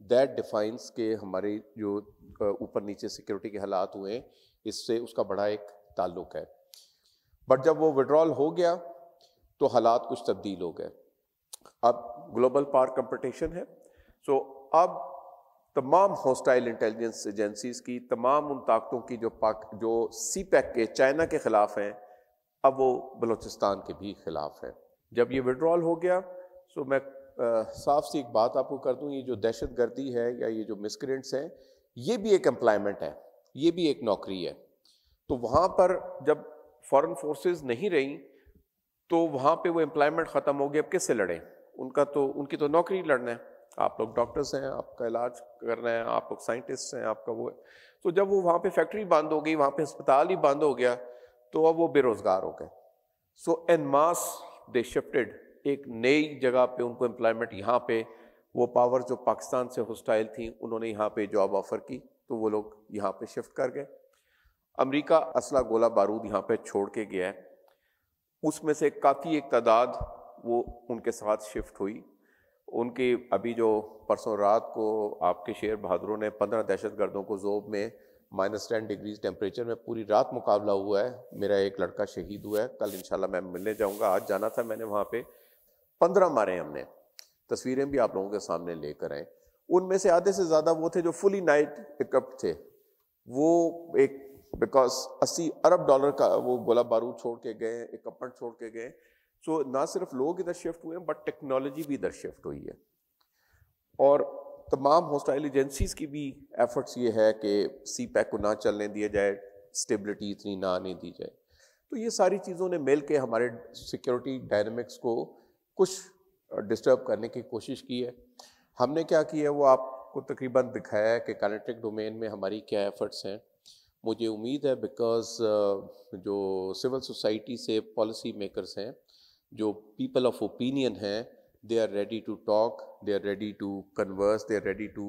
That defines کہ ہماری جو اوپر نیچے سیکورٹی کے حالات ہوئے ہیں اس سے اس کا بڑا ایک تعلق ہے. بٹ جب وہ وڈرال ہو گیا تو حالات کچھ تبدیل ہو گئے. اب گلوبل پاور کمپٹیشن ہے. سو اب تمام ہوسٹائل انٹیلیجنس ایجنسیز کی, تمام ان طاقتوں کی جو سی پیک کے چائنا کے خلاف ہیں, اب وہ بلوچستان کے بھی خلاف ہیں. جب یہ وڈرال ہو گیا سو میں صاف سی ایک بات آپ کو کر دوں, یہ جو دہشت گردی ہے یا یہ جو مسکرینٹس ہیں یہ بھی ایک امپلائمنٹ ہے, یہ بھی ایک نوکری ہے. تو وہاں پر جب فورن فورسز نہیں رہیں تو وہاں پہ وہ امپلائمنٹ ختم ہو گیا. اب کس سے لڑیں؟ ان کی تو نوکری لڑنا ہے. آپ لوگ ڈاکٹرز ہیں, آپ کا علاج کر رہے ہیں, آپ لوگ سائنٹسٹ ہیں, آپ کا وہ ہے. تو جب وہ وہاں پہ فیکٹری بند ہو گئی, وہاں پہ ہسپتال ہی بند ہو گیا تو اب وہ بے روزگار ہو گئے. سو ان ماس دے شفٹڈ, ایک نئی جگہ پہ ان کو امپلائمنٹ, یہاں پہ وہ پاور جو پاکستان سے ہوسٹائل تھیں انہوں نے یہاں پہ جاب آفر کی تو وہ لوگ یہاں پہ شفٹ کر گئے. امریکہ اسلحہ گولہ بارود یہاں پہ چھوڑ کے گیا ہے, اس میں سے کافی ایک تعداد وہ ان کے ساتھ شفٹ ہوئی. ان کی ابھی جو پرسوں رات کو آپ کے شیر بہادروں نے 15 دہشت گردوں کو ذوب میں -10 ڈگریز ٹیمپریچر میں پوری رات مقابلہ ہوا ہے. میرا ایک لڑکا شہید ہوا ہے, کل انشاءاللہ میں ملنے جاؤں گا, آج جانا تھا میں نے وہاں پہ. 15 مارے ہم نے, تصویریں بھی آپ لوگوں کے سامنے لے کر آئے. ان میں سے آدھے سے زیادہ وہ تھے جو فلی نائٹ پک اپ تھے. وہ ایک بیکاز $80 ارب کا وہ گولہ بارود چھوڑ کے گئے, اکوپمنٹ چھوڑ کے گئے. سو نہ صرف لوگ ادھر شفٹ ہوئے ہیں بٹ ٹیکنالوجی بھی ادھر شفٹ ہوئی ہے. اور تمام ہوسٹائل ایجنسیز کی بھی ایفرٹس یہ ہے کہ سی پیک کو نہ چلنے دیا جائے, اسٹیبلٹی اتنی نہ آنے دی جائے. تو یہ ساری چیزوں نے مل کے ہمارے سیکورٹی ڈائنامکس کو کچھ ڈسٹرب کرنے کی کوشش کی ہے. ہم نے کیا کیا ہے وہ آپ کو تقریباً دکھایا ہے کہ کائنیٹک ڈومین میں ہماری کیا ایفرٹس ہیں. مجھے امید ہے بیکاز جو سول سوسائٹی سے پالیسی میکرز ہیں, جو پیپل آف اوپینین ہیں, they are ready to talk, they are ready to converse, they are ready to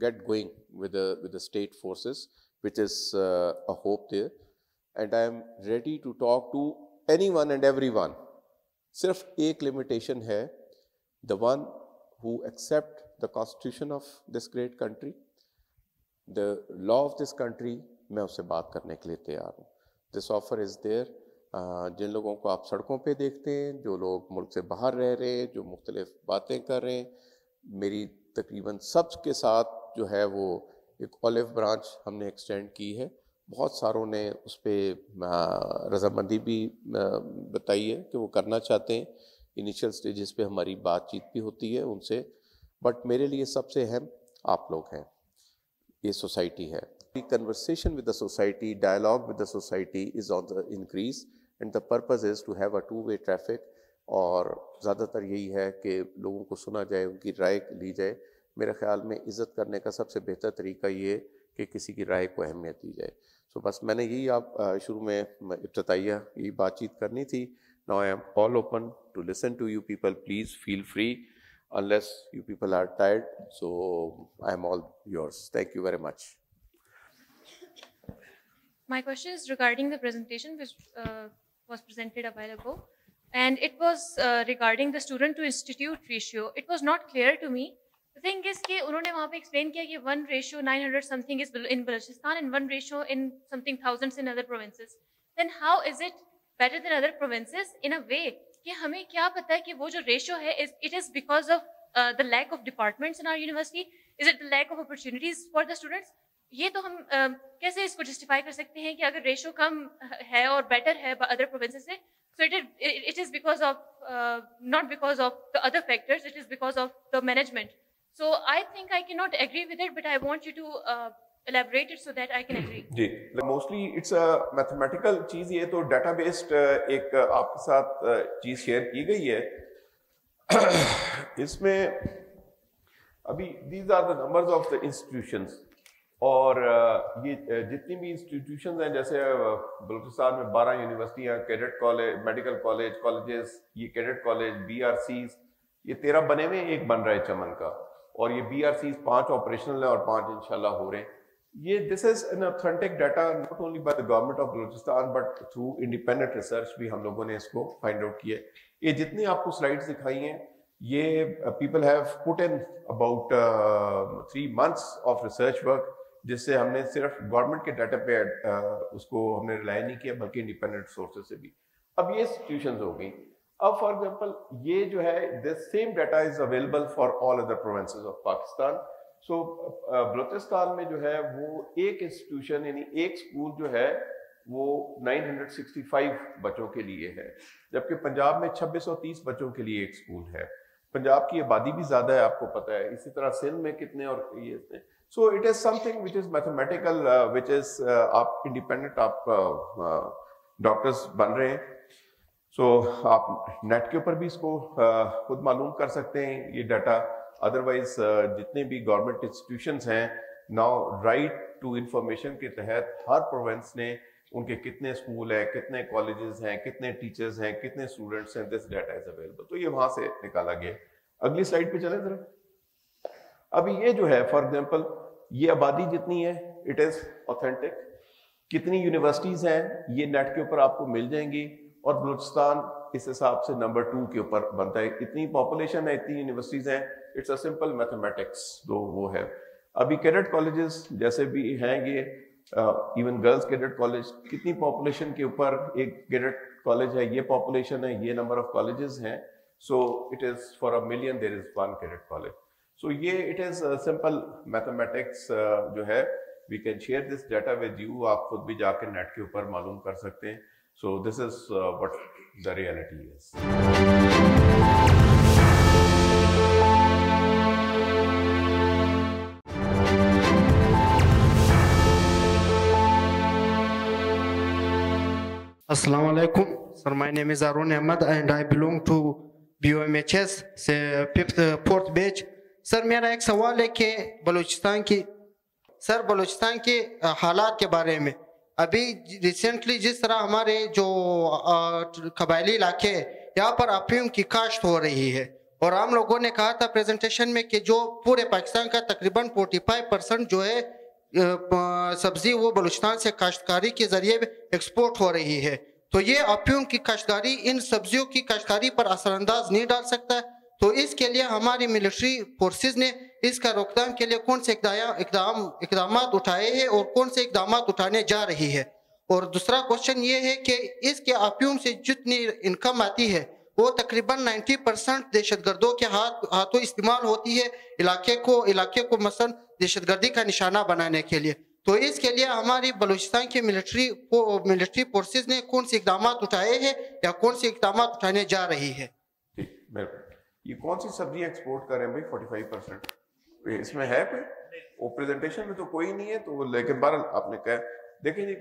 get going with the state forces, which is a hope there. And I am ready to talk to anyone and everyone. صرف ایک limitation ہے, the one who accept the constitution of this great country, the law of this country, میں اس سے بات کرنے کے لیے تیار ہوں. This offer is there. جن لوگوں کو آپ سڑکوں پہ دیکھتے ہیں, جو لوگ ملک سے باہر رہ رہے ہیں, جو مختلف باتیں کر رہے ہیں, میری تقریباً سب کے ساتھ جو ہے وہ ایک اولیو برانچ ہم نے ایکسٹینڈ کی ہے. بہت ساروں نے اس پہ رضامندی بھی بتائی ہے کہ وہ کرنا چاہتے ہیں. انیشیل سٹیجز پہ ہماری بات چیت بھی ہوتی ہے ان سے, بٹ میرے لیے سب سے اہم آپ لوگ ہیں, یہ سوسائٹی ہے. Conversation with the society, dialogue with the society is on the increase, and the purpose is to have a two-way traffic. اور زیادہ تر یہی ہے کہ لوگوں کو سنا جائے, ان کی رائے لی جائے. میرے خیال میں عزت کرنے کا سب سے بہتر طریقہ یہ کہ کسی کی رائے کو اہمیت دی جائے. سو بس میں نے یہی آپ شروع میں ابتدائیہ یہی بات چیت کرنی تھی. Now I am all open to listen to you people. Please feel free unless you people are tired. So I am all yours. Thank you very much. My question is regarding the presentation which was presented a while ago, and it was regarding the student to institute ratio. It was not clear to me. The thing is کہ انہوں نے وہاں پہ explain کیا کہ 1:900 something is in Balochistan and 1 in something thousands in other provinces. Then how is it better than other provinces in a way کہ ہمیں کیا پتا ہے کہ وہ جو ratio ہے it is because of the lack of departments in our university? Is it the lack of opportunities for the students? یہ تو ہم کیسے اس کو جسٹیفائی کر سکتے ہیں کہ اگر ریشو کم ہے اور بیٹر ہے ادر پروونسز سے, so it is because of not because of the other factors, it is because of the management. So I think I can not agree with it, but I want you to elaborate it so that I can agree. جی mostly it's a mathematical چیز. یہ تو data based ایک آپ کے ساتھ چیز share کی گئی ہے. اس میں ابھی these are the numbers of the institutions, اور یہ جتنی بھی انسٹیٹیوشنز ہیں, جیسے بلوچستان میں 12 یونیورسٹیاں, کیڈٹ کالج, میڈیکل کالجز, یہ کیڈٹ کالج, BRCs, یہ 13 بنے ہوئے, ایک بن رہا ہے چمن کا, اور یہ BRCs 5 آپریشنل ہیں اور 5 انشاءاللہ ہو رہے ہیں. یہ this is an authentic data not only by the government of Balochistan but through independent research بھی ہم لوگوں نے اس کو فائنڈ آؤٹ کیا ہے. یہ جتنی آپ کو سلائڈس دکھائی ہیں یہ people have put in about 3 months of research work, جس سے ہم نے صرف گورنمنٹ کے ڈاٹا پہ اس کو ہم نے ریلائی نہیں کیا بلکہ انڈیپینڈنٹ سورسز سے بھی. اب یہ انسٹیٹیوشنز ہو گئی. اب فار ایگزامپل یہ جو ہے this same data is available for all other provinces of Pakistan. So Balochistan میں جو ہے وہ ایک انسٹیٹیوشن یعنی ایک اسکول جو ہے وہ 965 بچوں کے لیے ہے، جبکہ پنجاب میں 2630 بچوں کے لیے ایک اسکول ہے. پنجاب کی آبادی بھی زیادہ ہے، آپ کو پتہ ہے. اسی طرح سندھ میں کتنے اور یہ اتنے. So it is something which is mathematical, which is آپ انڈیپینڈنٹ آپ ڈاکٹرز بن رہے ہیں. سو آپ نیٹ کے اوپر بھی اس کو خود معلوم کر سکتے ہیں یہ ڈیٹا. ادروائز جتنے بھی گورنمنٹ انسٹیٹیوشنز ہیں ناؤ رائٹ ٹو انفارمیشن کے تحت ہر پروونس نے ان کے کتنے اسکول ہیں، کتنے کالجز ہیں، کتنے ٹیچرز ہیں، کتنے اسٹوڈنٹس ہیں، دس ڈیٹا از اویلیبل. تو یہ وہاں سے نکالا گیا. اگلی سلائڈ پہ چلیں ذرا. ابھی یہ جو ہے فار ایگزامپل یہ آبادی جتنی ہے اٹ از اوتھینٹک. کتنی یونیورسٹیز ہیں یہ نیٹ کے اوپر آپ کو مل جائیں گی، اور بلوچستان اس حساب سے نمبر 2 کے اوپر بنتا ہے. اتنی پاپولیشن ہے، اتنی یونیورسٹیز ہیں. اٹس اے سمپل میتھمیٹکس جو وہ ہے. ابھی کیڈٹ کالجز جیسے بھی ہیں یہ ایون گرلز کیڈٹ کالج، کتنی پاپولیشن کے اوپر ایک کیڈٹ کالج ہے، یہ پاپولیشن ہے، یہ نمبر آف کالجز ہیں. So it is for a million there is 1 cadet college. So یہ اٹ از سمپل میتھمیٹکس جو ہے. We can share this data with you. آپ خود بھی جا کے نیٹ کے اوپر معلوم کر سکتے ہیں. So this is what the reality is. Assalamu alaikum. Sir, my name is Arun Ahmed and I belong to BOMHS سے 4th batch. سر میرا ایک سوال ہے کہ بلوچستان کی حالات کے بارے میں. ابھی ریسنٹلی جس طرح ہمارے جو قبائلی علاقے یہاں پر افیون کی کاشت ہو رہی ہے، اور ہم لوگوں نے کہا تھا پریزنٹیشن میں کہ جو پورے پاکستان کا تقریباً 45% جو ہے سبزی وہ بلوچستان سے کاشتکاری کے ذریعے ایکسپورٹ ہو رہی ہے. تو یہ افیون کی کاشتکاری ان سبزیوں کی کاشتکاری پر اثر انداز نہیں ڈال سکتا ہے. تو اس کے لیے ہماری ملٹری فورسز نے اس کا روک تھام کے لیے کون سے اقدامات اٹھائے ہیں اور کون سے اقدامات اٹھانے جا رہی ہے. اور دوسرا کوشچن یہ ہے کہ اس کے افیون سے جتنی انکم آتی ہے وہ تقریباً 90% دہشت گردوں کے ہاتھوں استعمال ہوتی ہے علاقے کو مثلا دہشت گردی کا نشانہ بنانے کے لیے. تو اس کے لیے ہماری بلوچستان کی ملٹری فورسز نے کون سے اقدامات اٹھائے ہیں یا کون سے اقدامات اٹھانے جا رہی ہے؟ یہ کون سی سبزیاں ایکسپورٹ کر رہے ہیں بھائی 45%؟ اس میں ہے کوئی وہ پریزنٹیشن میں تو کوئی نہیں ہے. تو لیکن بہرحال آپ نے کہا دیکھیں جی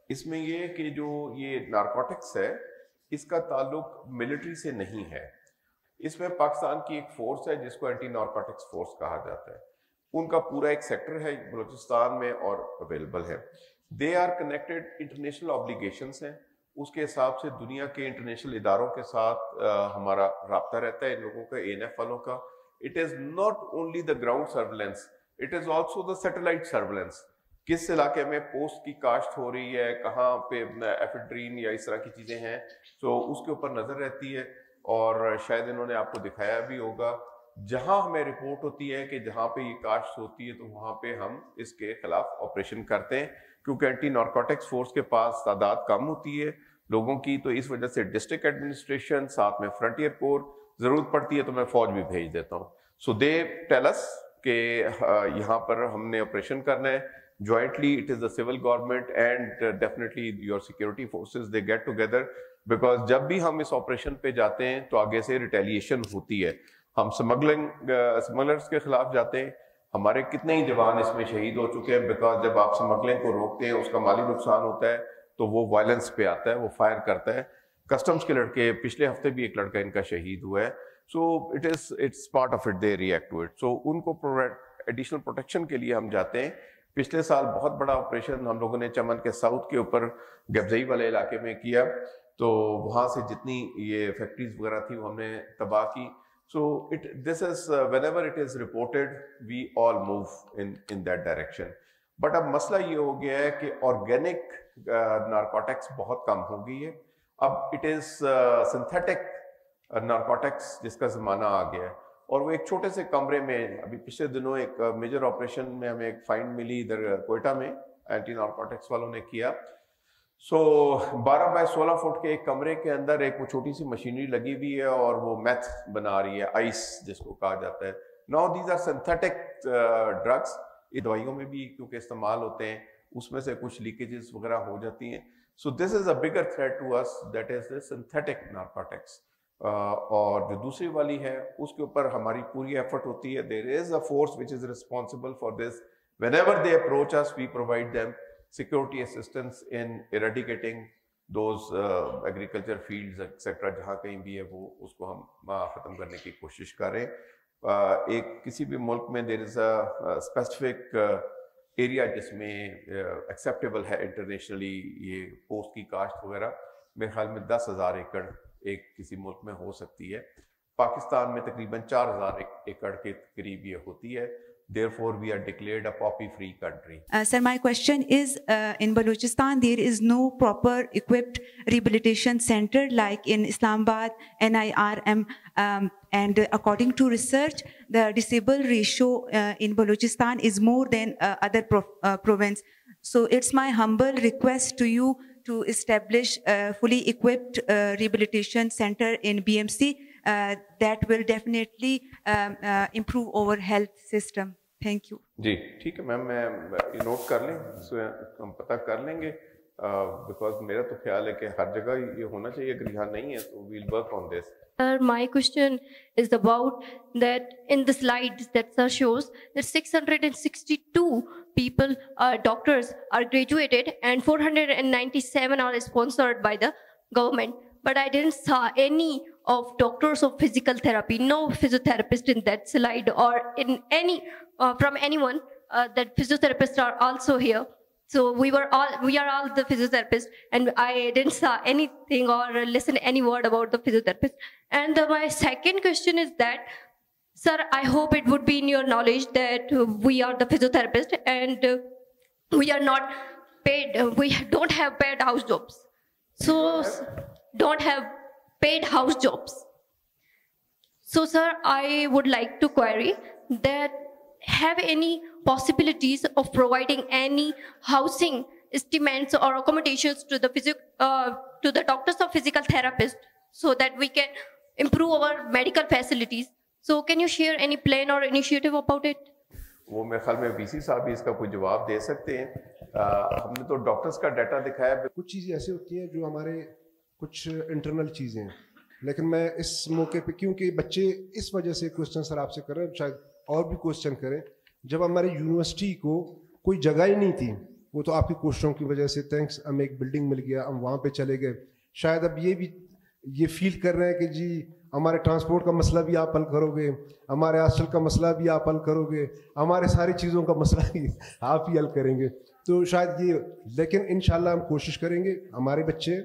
اس میں یہ کہ جو یہ نارکوٹکس ہے اس کا تعلق ملٹری سے نہیں ہے. اس میں پاکستان کی ایک فورس ہے جس کو اینٹی نارکوٹکس فورس کہا جاتا ہے. ان کا پورا ایک سیکٹر ہے بلوچستان میں اور اویلیبل ہے. They are connected international obligations ہیں. اس کے حساب سے دنیا کے انٹرنیشنل اداروں کے ساتھ ہمارا رابطہ رہتا ہے ان لوگوں کا، ANF والوں کا. It is not only the ground surveillance, it is also the satellite surveillance. کس علاقے میں پوسٹ کی کاشت ہو رہی ہے، کہاں پہ ایفیڈرین یا اس طرح کی چیزیں ہیں، تو اس کے اوپر نظر رہتی ہے. اور شاید انہوں نے آپ کو دکھایا بھی ہوگا جہاں ہمیں رپورٹ ہوتی ہے کہ جہاں پہ یہ کاشت ہوتی ہے تو وہاں پہ ہم اس کے خلاف آپریشن کرتے ہیں. کیونکہ اینٹی نارکوٹکس فورس کے پاس تعداد کم ہوتی ہے لوگوں کی، تو اس وجہ سے ڈسٹرکٹ ایڈمنسٹریشن ساتھ میں فرنٹیئر کور ضرورت پڑتی ہے تو میں فوج بھی بھیج دیتا ہوں. سو دے ٹیل اس کہ یہاں پر ہم نے آپریشن کرنا ہے jointly. It is the civil government and definitely your security forces they get together. Because جب بھی ہم اس آپریشن پہ جاتے ہیں تو آگے سے ریٹیلیشن ہوتی ہے. ہم سمگلرز کے خلاف جاتے ہیں. ہمارے کتنے ہی جوان اس میں شہید ہو چکے ہیں. بیکاز جب آپ سمگلنگ کو روکتے ہیں اس کا مالی نقصان ہوتا ہے تو وہ وائلنس پہ آتا ہے، وہ فائر کرتا ہے. کسٹمز کے لڑکے پچھلے ہفتے بھی ایک لڑکا ان کا شہید ہوا ہے. So it's part of it, they react to it. So ان کو ایڈیشنل پروٹیکشن کے لیے ہم جاتے ہیں. پچھلے سال بہت بڑا آپریشن ہم لوگوں نے چمن کے ساؤتھ کے اوپر گبزئی والے علاقے میں کیا. تو وہاں سے جتنی یہ فیکٹریز وغیرہ تھی وہ ہم نے تباہ کی. So this is whenever it is reported we all move in that direction. But اب مسئلہ یہ ہو گیا ہے کہ آرگینک نارکوٹکس بہت کم ہو گئی ہے. اب it is synthetic نارکوٹکس جس کا زمانہ آ گیا ہے، اور وہ ایک چھوٹے سے کمرے میں ابھی پچھلے دنوں ایک میجر آپریشن میں ہمیں ایک فائنڈ ملی ادھر کوئٹہ میں، اینٹی نارکوٹکس والوں نے کیا. سو 12 بائی 16 فٹ کے ایک کمرے کے اندر ایک وہ چھوٹی سی مشینری لگی ہوئی ہے اور وہ میتھ بنا رہی ہے، آئس جس کو کہا جاتا ہے. Now these are synthetic drugs, یہ دوائیوں میں بھی کیونکہ استعمال ہوتے ہیں، اس میں سے کچھ لیکیجز وغیرہ ہو جاتی ہیں. So this is a bigger threat to us, that is the synthetic narcotics. اور جو دوسری والی ہے اس کے اوپر ہماری پوری ایفرٹ ہوتی ہے. There is a force which is responsible for this. whenever they approach us we provide them security assistance in eradicating those agriculture fields etc. جہاں کہیں بھی ہے وہ اس کو ہم ختم کرنے کی کوشش کریں. ایک کسی بھی ملک میں there is a specific area جس میں ایکسیپٹیبل ہے انٹرنیشنلی یہ پوسٹ کی کاشت وغیرہ، میرے خیال میں 10,000 ایکڑ ایک کسی ملک میں ہو سکتی ہے. پاکستان میں تقریباً 4,000 ایکڑ کے قریب یہ ہوتی ہے. Therefore, we are declared a poppy-free country. Sir, my question is, in Balochistan, there is no proper equipped rehabilitation center like in Islamabad, NIRM, and according to research, the disabled ratio in Balochistan is more than other province. So it's my humble request to you to establish a fully equipped rehabilitation center in BMC. That will definitely improve our health system. Thank you. جی ٹھیک ہے میم، میں یہ note کر لیں، ہم پتہ کر لیں گے، بیکاز میرا تو خیال ہے کہ ہر جگہ یہ ہونا چاہیے، اگر یہاں نہیں ہے تو we'll work on this. Sir, my question is about that in the slides that sir shows that 662 people, doctors are graduated and 497 are sponsored by the government. But I didn't saw any of doctors of physical therapy, no physiotherapist in that slide or in any, from anyone that physiotherapists are also here. So we are all the physiotherapists, and I didn't saw anything or listen any word about the physiotherapist. And my second question is that, sir, I hope it would be in your knowledge that we are the physiotherapists and we are not paid, we don't have paid house jobs. So don't have paid house jobs. So sir, I would like to query that have any possibilities of providing any housing estimates or accommodations to the doctors of physical therapists so that we can improve our medical facilities. So can you share any plan or initiative about it? وہ میرے خیال میں وی سی صاحب بھی اس کا کوئی جواب دے سکتے ہیں. ہم نے تو ڈاکٹرز کا ڈیٹا دکھایا. کچھ چیزیں ایسی ہوتی ہیں جو ہمارے کچھ انٹرنل چیزیں ہیں، لیکن میں اس موقع پہ کیونکہ بچے اس وجہ سے کوشچن سر آپ سے کر رہے ہیں، شاید اور بھی کوشچن کریں. جب ہماری یونیورسٹی کو کوئی جگہ ہی نہیں تھی، وہ تو آپ کی کوششوں کی وجہ سے تھینکس ہمیں ایک بلڈنگ مل گیا، ہم وہاں پہ چلے گئے. شاید اب یہ بھی یہ فیل کر رہے ہیں کہ جی ہمارے ٹرانسپورٹ کا مسئلہ بھی آپ حل کرو گے، ہمارے ہاسٹل کا مسئلہ بھی آپ حل کرو گے، ہمارے ساری چیزوں کا مسئلہ بھی آپ ہی حل کریں گے. تو شاید یہ، لیکن انشاءاللہ ہم کوشش کریں گے ہمارے بچے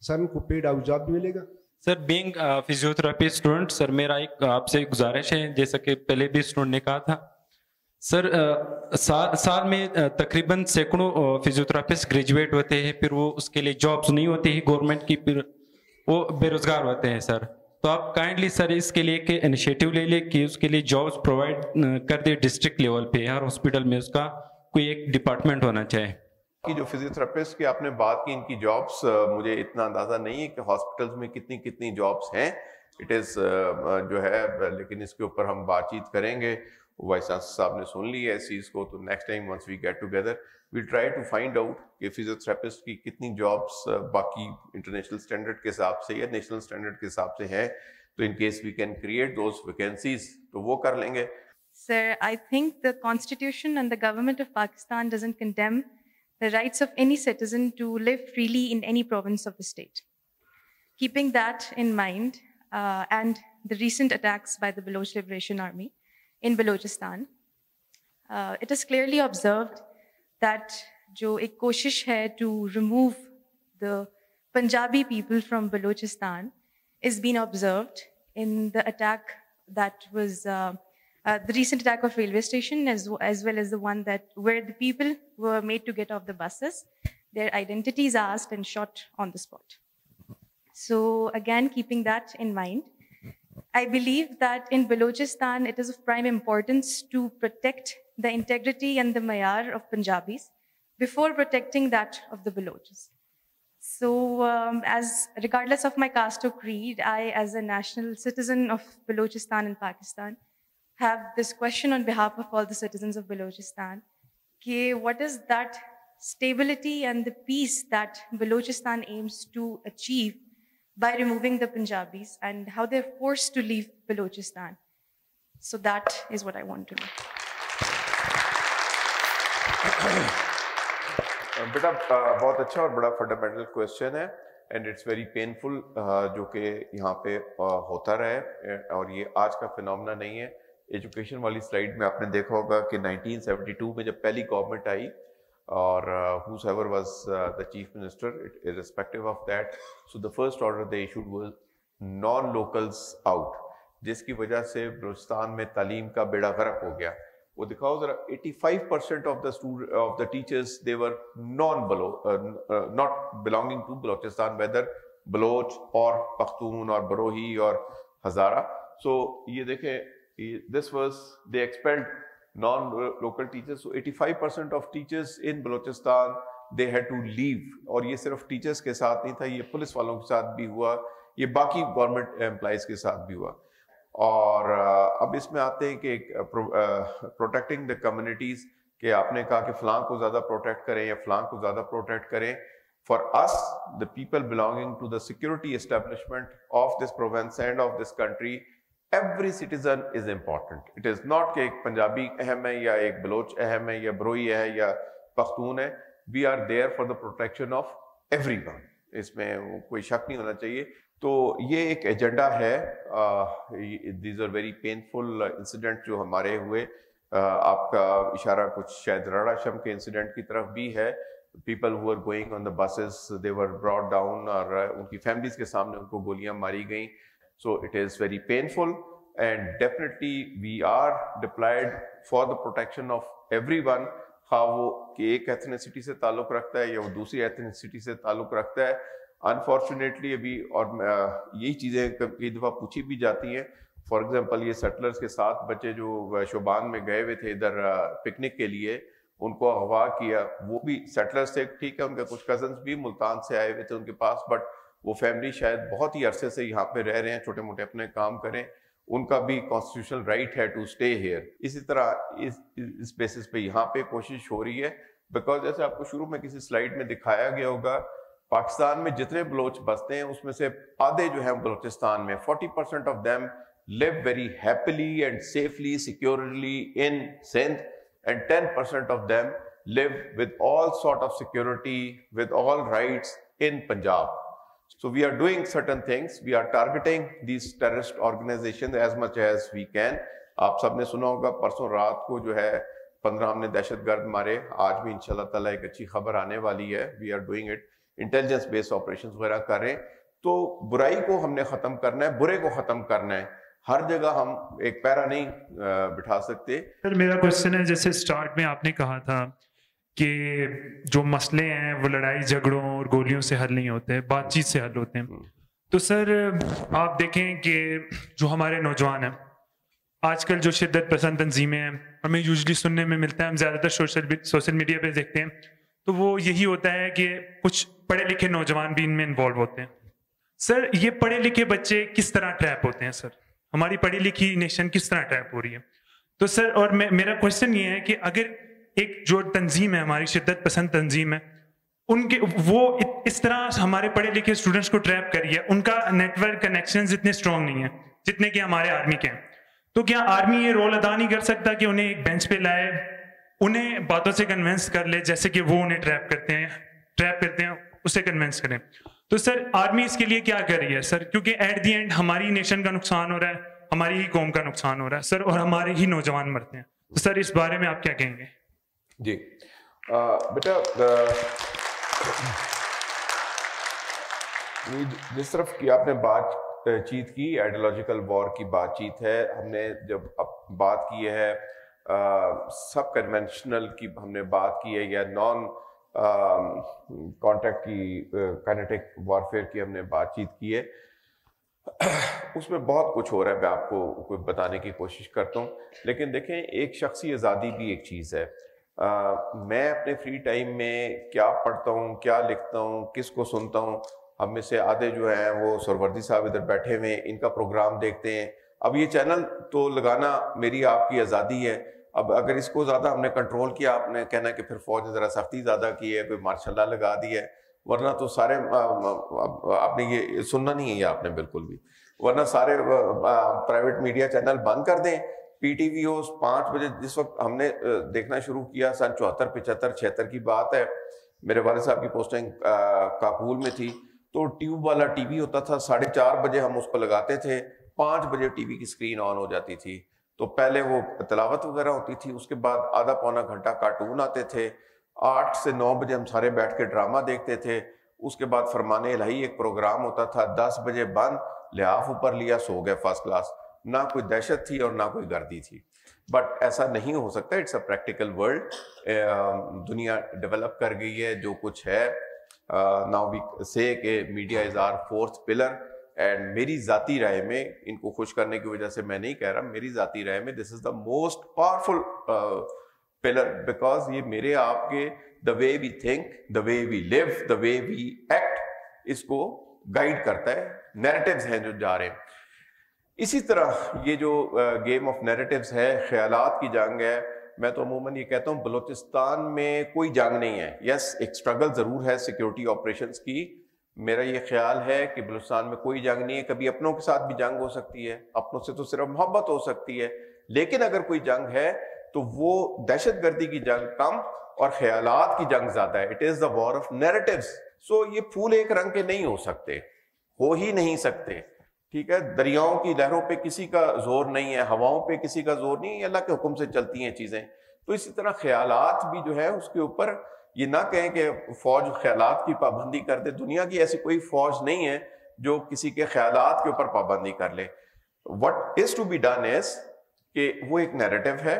سر ان کو پیڈ ہاؤس جاب بھی ملے گا. سر بینگ فزیوتھراپی اسٹوڈنٹ، سر میرا ایک آپ سے گزارش ہے، جیسا کہ پہلے بھی اسٹوڈنٹ نے کہا تھا سر، سال میں تقریباً سینکڑوں فزیوتھراپسٹ گریجویٹ ہوتے ہیں، پھر وہ اس کے لیے جابس نہیں ہوتی ہے گورنمنٹ کی، پھر وہ بے روزگار ہوتے ہیں. سر تو آپ کائنڈلی سر اس کے لیے کہ انیشیٹو لے لیں کہ اس کے لیے جابس پرووائڈ کر دے ڈسٹرکٹ لیول پہ، ہر ہاسپٹل میں اس کا کوئی ایک ڈپارٹمنٹ ہونا چاہیے. کہ جو فزیوتھراپسٹ کی آپ نے بات کی، ان کی جابس مجھے اتنا اندازہ نہیں ہے کہ ہاسپٹلز میں کتنی جابس ہیں. اٹ از جو ہے، لیکن اس کے اوپر ہم بات چیت کریں گے. وائس چانسلر صاحب نے سن لی ہے اس چیز کو، تو next time once we get together we try to find out کہ فزیوتھراپسٹ کی کتنی جابس باقی انٹرنیشنل اسٹینڈرڈ کے حساب سے یا نیشنل اسٹینڈرڈ کے حساب سے ہے. تو in case we can create those vacancies تو وہ کر لیں گے. Sir, I think the Constitution and the government of Pakistan doesn't condemn the rights of any citizen to live freely in any province of the state. Keeping that in mind, and the recent attacks by the Baloch Liberation Army in Balochistan, it is clearly observed that jo ek koshish hai to remove the Punjabi people from Balochistan is being observed in the attack that was the recent attack of railway station, as well as the one that where the people were made to get off the buses, their identities asked and shot on the spot. So again, keeping that in mind, I believe that in Balochistan, it is of prime importance to protect the integrity and the mayar of Punjabis before protecting that of the Balochis. So, as regardless of my caste or creed, I, as a national citizen of Balochistan and Pakistan, have this question on behalf of all the citizens of Balochistan. What is that stability and the peace that Balochistan aims to achieve by removing the Punjabis, and how they're forced to leave Balochistan? So that is what I want to know. بیٹا بہت اچھا اور بڑا fundamental question ہے and it's very painful جو کہ یہاں پہ ہوتا رہے اور یہ آج کا فینومنا نہیں ہے. ایجوکیشن والی سلائیڈ میں آپ نے دیکھا ہوگا کہ 1972 میں جب پہلی گورنمنٹ آئی اور whosoever was the chief minister, irrespective of that, so the first order they issued was non-locals out, جس کی وجہ سے بلوچستان میں تعلیم کا بیڑا غرق ہو گیا. وہ دکھاؤ ذرا 85% of the teachers, they were not belonging to Balochistan, whether Baloch or Pakhtun or Barohi or Hazara. So یہ دیکھیں, this was, they expelled non-local teachers. So 85% of teachers in Balochistan, they had to leave. اور یہ صرف teachers کے ساتھ نہیں تھا, یہ پولیس والوں کے ساتھ بھی ہوا, یہ باقی گورنمنٹ امپلائیز کے ساتھ بھی ہوا. اور اب اس میں آتے ہیں کہ پروٹیکٹنگ دا کمیونٹیز, کہ آپ نے کہا کہ فلاں کو زیادہ پروٹیکٹ کریں یا فلاں کو زیادہ پروٹیکٹ کریں. Far as the people belonging to the security establishment of this province and of this country, every citizen is important. It is not کہ ایک پنجابی اہم ہے یا ایک بلوچ اہم ہے یا بروئی ہے یا پختون ہے. We are there for the protection of everyone, اس میں کوئی شک نہیں ہونا چاہیے. تو یہ ایک ایجنڈا ہے. These are very painful incident جو ہمارے ہوئے. آپ کا اشارہ کچھ شاید راڑا شم کے انسیڈنٹ کی طرف بھی ہے. People who are going on the buses, they were brought down, اور ان کی فیملیز کے سامنے ان کو گولیاں ماری گئیں. So it is very painful and definitely we are deployed for the protection of everyone, خواہ وہ کہ ایک ایتھنیسٹی سے تعلق رکھتا ہے یا وہ دوسری ایتھنیسٹی سے تعلق رکھتا ہے. انفارچونیٹلی ابھی, اور یہی چیزیں کئی دفعہ پوچھی بھی جاتی ہیں. فار ایگزامپل یہ سیٹلرز کے ساتھ بچے جو شوبان میں گئے ہوئے تھے ادھر پکنک کے لیے, ان کو اغوا کیا, وہ بھی سیٹلرز تھے, ٹھیک ہے, ان کے کچھ کزنس بھی ملتان سے آئے ہوئے تھے ان کے پاس, بٹ وہ فیملی شاید بہت ہی عرصے سے یہاں پہ رہ رہے ہیں, چھوٹے موٹے اپنے کام کریں, ان کا بھی کانسٹیٹیوشنل رائٹ ہے ٹو اسٹے ہیئر. اسی طرح اس بیسس پہ یہاں پہ کوشش ہو رہی ہے, بیکاز جیسے آپ کو شروع میں کسی سلائیڈ میں دکھایا گیا ہوگا, پاکستان میں جتنے بلوچ بستے ہیں اس میں سے آدھے جو ہیں بلوچستان میں, 40% of them live very happily and safely, securely in Sindh, and 10% of them live with all sort of security, with all rights in Punjab. So we are doing certain things. We are targeting these terrorist organizations as much as we can. آپ سب نے سنا ہوگا پرسوں رات کو جو ہے 15 ہم نے دہشت گرد مارے. آج بھی انشاءاللہ تعالیٰ ایک اچھی خبر آنے والی ہے. We are doing it. Intelligence base operations وغیرہ کر رہے ہیں. تو برائی کو ہم نے ختم کرنا ہے, برے کو ختم کرنا ہے. ہر جگہ ہم ایک پیرا نہیں بٹھا سکتے. سر میرا کوشچن ہے, جیسے سٹارٹ میں آپ نے کہا تھا کہ جو مسئلے ہیں وہ لڑائی جھگڑوں اور گولیوں سے حل نہیں ہوتے, بات چیت سے حل ہوتے ہیں. تو سر آپ دیکھیں کہ جو ہمارے نوجوان ہیں آج کل, جو شدت پسند تنظیمیں ہیں, ہمیں یوزلی سننے میں ملتا ہے, ہم زیادہ تر سوشل میڈیا پہ دیکھتے ہیں, تو وہ یہی ہوتا ہے کہ کچھ پڑھے لکھے نوجوان بھی ان میں انوالو ہوتے ہیں. سر یہ پڑھے لکھے بچے کس طرح ٹریپ ہوتے ہیں؟ سر ہماری پڑھی لکھی نیشن کس طرح ٹریپ ہو رہی ہے؟ تو سر, اور میرا کوشچن یہ ہے کہ اگر ایک جو تنظیم ہے ہماری شدت پسند تنظیم ہے, ان کے وہ اس طرح ہمارے پڑھے لکھے اسٹوڈنٹس کو ٹریپ کری ہے, ان کا نیٹ ورک کنیکشنز اتنے اسٹرانگ نہیں ہیں جتنے کہ ہمارے آرمی کے ہیں, تو کیا آرمی یہ رول ادا نہیں کر سکتا کہ انہیں ایک بینچ پہ لائے, انہیں باتوں سے کنونس کر لے جیسے کہ وہ انہیں ٹریپ کرتے ہیں اسے کنونس کریں؟ تو سر آرمی اس کے لیے کیا کر رہی ہے سر؟ کیونکہ ایٹ دی اینڈ ہماری نیشن کا نقصان ہو رہا ہے, ہماری ہی قوم کا نقصان ہو رہا ہے سر, اور ہمارے ہی نوجوان مرتے ہیں. تو سر اس بارے میں آپ کیا کہیں گے؟ جی بیٹا, جس طرف کی آپ نے بات چیت کی, آئیڈیالوجیکل وار کی بات چیت ہے. ہم نے جب بات کی ہے سب کنونشنل کی, ہم نے بات کی ہے, یا نان کانٹیکٹ کی, کائنیٹک وارفیئر کی ہم نے بات چیت کی ہے. اس میں بہت کچھ ہو رہا ہے، میں آپ کو بتانے کی کوشش کرتا ہوں. لیکن دیکھیں ایک شخصی آزادی بھی ایک چیز ہے. میں اپنے فری ٹائم میں کیا پڑھتا ہوں، کیا لکھتا ہوں، کس کو سنتا ہوں. ہم میں سے آدھے جو ہیں وہ سروردی صاحب ادھر بیٹھے ہوئے ان کا پروگرام دیکھتے ہیں. اب یہ چینل تو لگانا میری آپ کی آزادی ہے. اب اگر اس کو زیادہ ہم نے کنٹرول کیا، آپ نے کہنا کہ پھر فوج نے ذرا سختی زیادہ کی ہے، کوئی ماشاء اللہ لگا دی ہے، ورنہ تو سارے آپ نے یہ سننا نہیں ہے یہ آپ نے بالکل بھی، ورنہ سارے پرائیویٹ میڈیا چینل بند کر دیں. پی ٹی وی اوز 5 بجے جس وقت ہم نے دیکھنا شروع کیا، سن 74 75 76 کی بات ہے، میرے والد صاحب کی پوسٹنگ کاکول میں تھی، تو ٹیوب والا ٹی وی ہوتا تھا، 4:30 بجے ہم اس کو لگاتے تھے، 5 بجے ٹی وی کی اسکرین آن ہو جاتی تھی. تو پہلے وہ تلاوت وغیرہ ہوتی تھی، اس کے بعد آدھا پونا گھنٹہ کارٹون آتے تھے، 8 سے 9 بجے ہم سارے بیٹھ کے ڈرامہ دیکھتے تھے. اس کے بعد فرمان الہی ایک پروگرام ہوتا تھا، 10 بجے بند، لحاف اوپر لیا، سو گئے فرسٹ کلاس. نہ کوئی دہشت تھی اور نہ کوئی گردی تھی. بٹ ایسا نہیں ہو سکتا. It's a practical world. دنیا ڈیولپ کر گئی ہے، جو کچھ ہے. ناؤ وی سے کہ media is our 4th pillar. And میری ذاتی رائے میں، ان کو خوش کرنے کی وجہ سے میں نہیں کہہ رہا، میری ذاتی رائے میں this is the most powerful pillar, because یہ میرے آپ کے دا وے we think, the way we leave, the way we act, اس کو گائیڈ کرتا ہے. نیریٹیوز ہیں جو جا رہے ہیں. اسی طرح یہ جو گیم آف نیریٹیوز ہے، خیالات کی جنگ ہے. میں تو عموماً یہ کہتا ہوں بلوچستان میں کوئی جنگ نہیں ہے. یس ایک اسٹرگل ضرور ہے سیکیورٹی آپریشنز کی. میرا یہ خیال ہے کہ بلوچستان میں کوئی جنگ نہیں ہے. کبھی اپنوں کے ساتھ بھی جنگ ہو سکتی ہے، اپنوں سے تو صرف محبت ہو سکتی ہے. لیکن اگر کوئی جنگ ہے تو وہ دہشت گردی کی جنگ کم اور خیالات کی جنگ زیادہ ہے. It is the war of narratives. So یہ پھول ایک رنگ کے نہیں ہو سکتے، ہو ہی نہیں سکتے. ٹھیک ہے، دریاؤں کی لہروں پہ کسی کا زور نہیں ہے، ہواؤں پہ کسی کا زور نہیں ہے، اللہ کے حکم سے چلتی ہیں چیزیں. تو اسی طرح خیالات بھی جو ہے اس کے اوپر یہ نہ کہیں کہ فوج خیالات کی پابندی کر دے. دنیا کی ایسی کوئی فوج نہیں ہے جو کسی کے خیالات کے اوپر پابندی کر لے. What is to be done is کہ وہ ایک نیریٹو ہے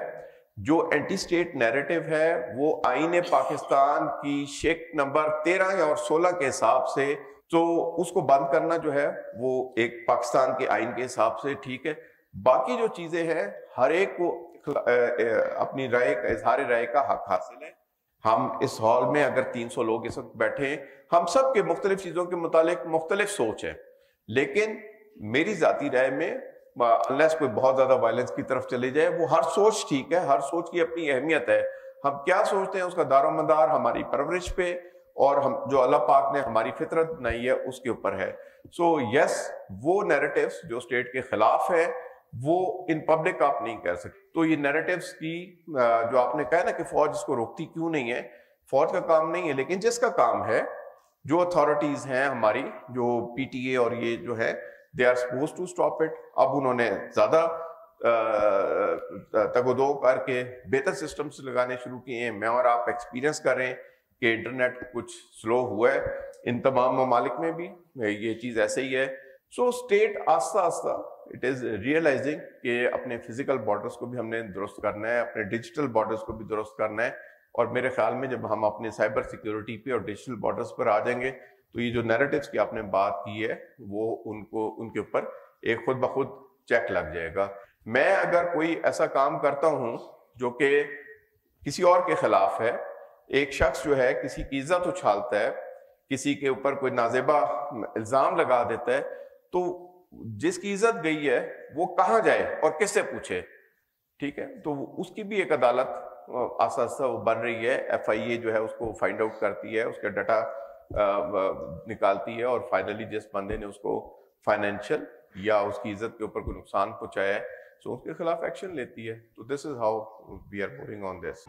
جو اینٹی اسٹیٹ نیریٹو ہے. وہ آئین پاکستان کی شک نمبر 13 اور 16 کے حساب سے، تو اس کو بند کرنا جو ہے وہ ایک پاکستان کے آئین کے حساب سے ٹھیک ہے. باقی جو چیزیں ہیں ہر ایک کو اپنی رائے کا، اظہار رائے کا حق حاصل ہے. ہم اس ہال میں اگر 300 لوگ اس وقت بیٹھے ہیں، ہم سب کے مختلف چیزوں کے متعلق مختلف سوچ ہے. لیکن میری ذاتی رائے میں انلیس کوئی بہت زیادہ وائلنس کی طرف چلے جائے، وہ ہر سوچ ٹھیک ہے، ہر سوچ کی اپنی اہمیت ہے. ہم کیا سوچتے ہیں اس کا دار و مدار ہماری پرورش پہ اور ہم جو اللہ پاک نے ہماری فطرت بنائی ہے اس کے اوپر ہے. سو یس وہ نیریٹیوز جو اسٹیٹ کے خلاف ہے وہ ان پبلک آپ نہیں کہہ سکتے. تو یہ نیریٹیوز کی جو آپ نے کہا نا کہ فوج اس کو روکتی کیوں نہیں ہے، فوج کا کام نہیں ہے. لیکن جس کا کام ہے، جو اتھارٹیز ہیں ہماری، جو پی ٹی اے اور یہ جو ہے، they are supposed to stop it. اب انہوں نے زیادہ تگ و دو کر کے بہتر سسٹمز لگانے شروع کیے ہیں. میں اور آپ ایکسپیرینس کر رہے ہیں کہ انٹرنیٹ کچھ سلو ہوا ہے ان تمام ممالک میں بھی، یہ چیز ایسے ہی ہے. سو اسٹیٹ آہستہ آہستہ اٹ از ریئلائزنگ کہ اپنے فزیکل بارڈرز کو بھی ہم نے درست کرنا ہے، اپنے ڈیجیٹل بارڈرز کو بھی درست کرنا ہے. اور میرے خیال میں جب ہم اپنے سائبر سیکیورٹی پہ اور ڈیجیٹل بارڈرز پر آ جائیں گے تو یہ جو نیریٹیوز کی آپ نے بات کی ہے وہ ان کے اوپر ایک خود بخود چیک لگ جائے گا. میں اگر کوئی ایسا کام کرتا ہوں جو کہ کسی اور کے خلاف ہے، ایک شخص جو ہے کسی کی عزت اچھالتا ہے، کسی کے اوپر کوئی نازیبا الزام لگا دیتا ہے، تو جس کی عزت گئی ہے وہ کہاں جائے اور کس سے پوچھے؟ ٹھیک ہے، تو اس کی بھی ایک عدالت آہستہ آہستہ وہ بن رہی ہے. ایف آئی اے جو ہے اس کو فائنڈ آؤٹ کرتی ہے، اس کا ڈیٹا نکالتی ہے، اور فائنلی جس بندے نے اس کو فائنینشیل یا اس کی عزت کے اوپر کوئی نقصان پہنچایا ہے تو اس کے خلاف ایکشن لیتی ہے. تو this is how we are moving on this.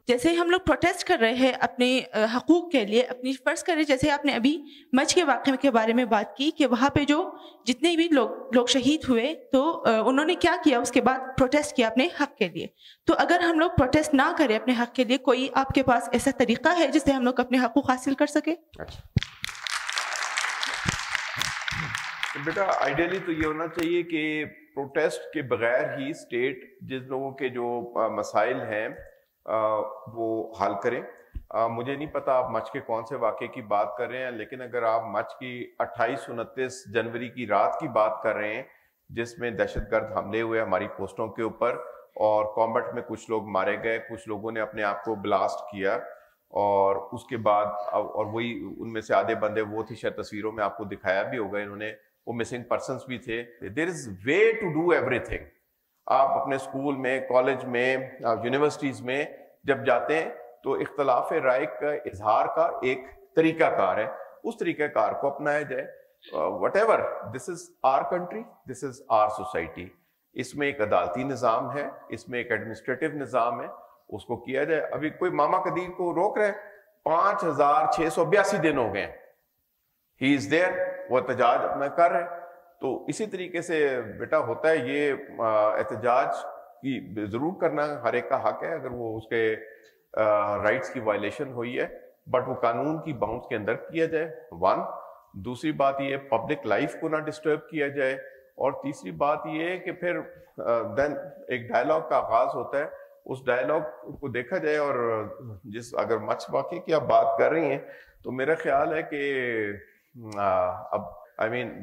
جیسے ہم لوگ پروٹیسٹ کر رہے ہیں اپنے حقوق کے لیے، اپنی فرض کر رہے، جیسے آپ نے ابھی مچھ کے واقعے کے بارے میں بات کی کہ وہاں پہ جو جتنے بھی لوگ شہید ہوئے تو انہوں نے کیا کیا، اس کے بعد پروٹیسٹ کیا اپنے حق کے لیے. تو اگر ہم لوگ پروٹیسٹ نہ کریں اپنے حق کے لیے، کوئی آپ کے پاس ایسا طریقہ ہے جس سے ہم لوگ اپنے حقوق حاصل کر سکیں؟ بیٹا آئیڈیلی تو یہ ہونا چاہیے کہ پروٹیسٹ کے بغیر ہی اسٹیٹ جن لوگوں کے جو مسائل ہیں وہ حل کریں. مجھے نہیں پتا آپ مچ کے کون سے واقعے کی بات کر رہے ہیں, لیکن اگر آپ مچ کی 28-29 جنوری کی رات کی بات کر رہے ہیں جس میں دہشت گرد حملے ہوئے ہماری پوسٹوں کے اوپر اور کامبٹ میں کچھ لوگ مارے گئے, کچھ لوگوں نے اپنے آپ کو بلاسٹ کیا, اور اس کے بعد اور وہی ان میں سے آدھے بندے وہ تھے, شاید تصویروں میں آپ کو دکھایا بھی ہوگا انہوں نے, وہ مسنگ پرسنس بھی تھے. There is way to do everything. آپ اپنے اسکول میں, کالج میں, یونیورسٹیز میں جب جاتے ہیں تو اختلاف رائے کا اظہار کا ایک طریقہ کار ہے, اس طریقہ کار کو اپنایا جائے. Whatever, this is our country, this is our society. اس میں ایک عدالتی نظام ہے, اس میں ایک ایڈمنسٹریٹو نظام ہے, اس کو کیا جائے. ابھی کوئی ماما قدیر کو روک رہے, 5682 دن ہو گئے, ہی از دیئر, وہ احتجاج اپنا کر رہے. تو اسی طریقے سے بیٹا ہوتا ہے, یہ احتجاج کی ضرور کرنا ہر ایک کا حق ہے اگر وہ اس کے رائٹس کی وائلیشن ہوئی ہے, بٹ وہ قانون کی باؤنڈز کے اندر کیا جائے. ون, دوسری بات یہ پبلک لائف کو نہ ڈسٹرب کیا جائے, اور تیسری بات یہ ہے کہ پھر دین ایک ڈائلاگ کا آغاز ہوتا ہے, اس ڈائلاگ کو دیکھا جائے. اور اگر مچ واقعے کی آپ بات کر رہی ہیں تو میرا خیال ہے کہ اب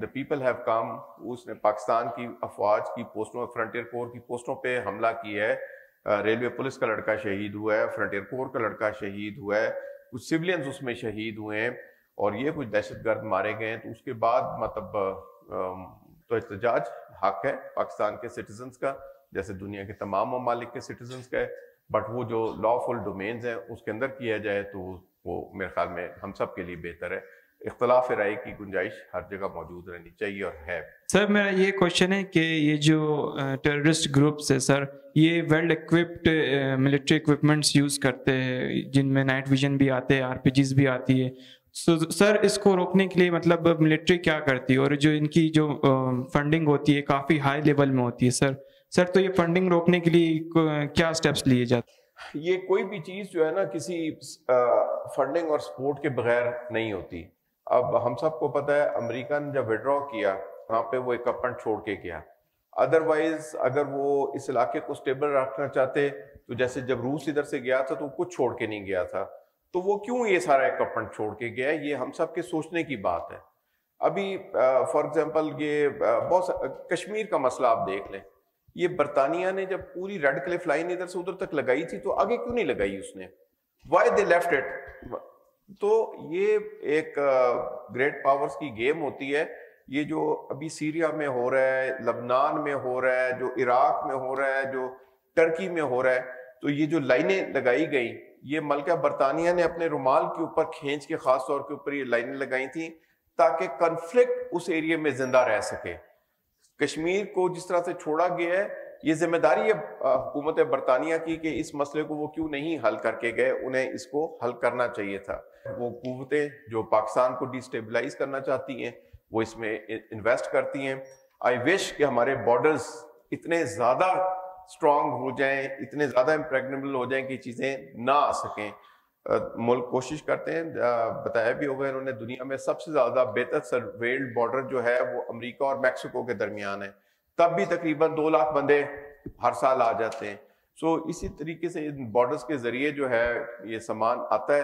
the people have come, اس نے پاکستان کی افواج کی پوسٹوں, فرنٹیئر کور کی پوسٹوں پہ حملہ کیا ہے, ریلوے پولیس کا لڑکا شہید ہوا ہے, فرنٹیئر کور کا لڑکا شہید ہوا ہے, کچھ سیولینز اس میں شہید ہوئے ہیں, اور یہ کچھ دہشت گرد مارے گئے ہیں. تو اس کے بعد مطلب تو احتجاج حق ہے پاکستان کے سٹیزنز کا, جیسے دنیا کے تمام ممالک کے سٹیزنز کا ہے, بٹ وہ جو لا فل ڈومینز ہیں اس کے اندر کیا جائے تو وہ میرے خیال میں ہم سب کے لیے بہتر ہے. اختلاف رائے کی گنجائش ہر جگہ موجود رہنی چاہیے اور ہے. سر میرا یہ کوشچن ہے کہ یہ جو ٹیررسٹ گروپس ہے سر, یہ well equipped military equipments use کرتے ہیں جن میں نائٹ ویژن بھی آتے ہیں, RPG بھی آتی ہے. سر اس کو روکنے کے لیے مطلب ملٹری کیا کرتی ہے, اور جو ان کی جو فنڈنگ ہوتی ہے کافی ہائی لیول میں ہوتی ہے سر تو یہ فنڈنگ روکنے کے لیے کیا سٹیپس لیے جاتے ہیں؟ یہ کوئی بھی چیز جو ہے نا کسی فنڈنگ اور سپورٹ کے بغیر نہیں ہوتی. اب ہم سب کو پتہ ہے امریکہ نے جب وڈرا کیا وہاں پہ وہ اکوپمنٹ چھوڑ کے گیا, ادروائز اگر وہ اس علاقے کو سٹیبل رکھنا چاہتے تو جیسے جب روس ادھر سے گیا تھا تو کچھ چھوڑ کے نہیں گیا تھا, تو وہ کیوں یہ سارا اکوپمنٹ چھوڑ کے گیا, یہ ہم سب کے سوچنے کی بات ہے. ابھی فار ایگزامپل یہ بہت کشمیر کا مسئلہ آپ دیکھ لیں, یہ برطانیہ نے جب پوری ریڈ کلف لائن ادھر سے ادھر تک لگائی تھی تو آگے کیوں نہیں لگائی اس نے, وائی دے لیفٹ اٹ. تو یہ ایک گریٹ پاورز کی گیم ہوتی ہے. یہ جو ابھی سیریا میں ہو رہا ہے, لبنان میں ہو رہا ہے, جو عراق میں ہو رہا ہے, جو ٹرکی میں ہو رہا ہے, تو یہ جو لائنیں لگائی گئیں یہ ملکہ برطانیہ نے اپنے رومال کے اوپر کھینچ کے خاص طور کے اوپر یہ لائنیں لگائی تھیں تاکہ کنفلکٹ اس ایریے میں زندہ رہ سکے. کشمیر کو جس طرح سے چھوڑا گیا ہے یہ ذمہ داری ہے حکومت برطانیہ کی کہ اس مسئلے کو وہ کیوں نہیں حل کر کے گئے, انہیں اس کو حل کرنا چاہیے تھا. وہ قوتیں جو پاکستان کو ڈی اسٹیبلائز کرنا چاہتی ہیں وہ اس میں انویسٹ کرتی ہیں. آئی وش کہ ہمارے بارڈرز اتنے زیادہ اسٹرانگ ہو جائیں, اتنے زیادہ امپریگنیبل ہو جائیں کہ چیزیں نہ آ سکیں. ملک کوشش کرتے ہیں, بتایا بھی ہوگا انہوں نے, دنیا میں سب سے زیادہ بہتر سرویلڈ بارڈر جو ہے وہ امریکہ اور میکسیکو کے درمیان ہے, تب بھی تقریباً 2 لاکھ بندے ہر سال آ جاتے ہیں. سو اسی طریقے سے ان بارڈرز کے ذریعے جو ہے یہ سامان آتا ہے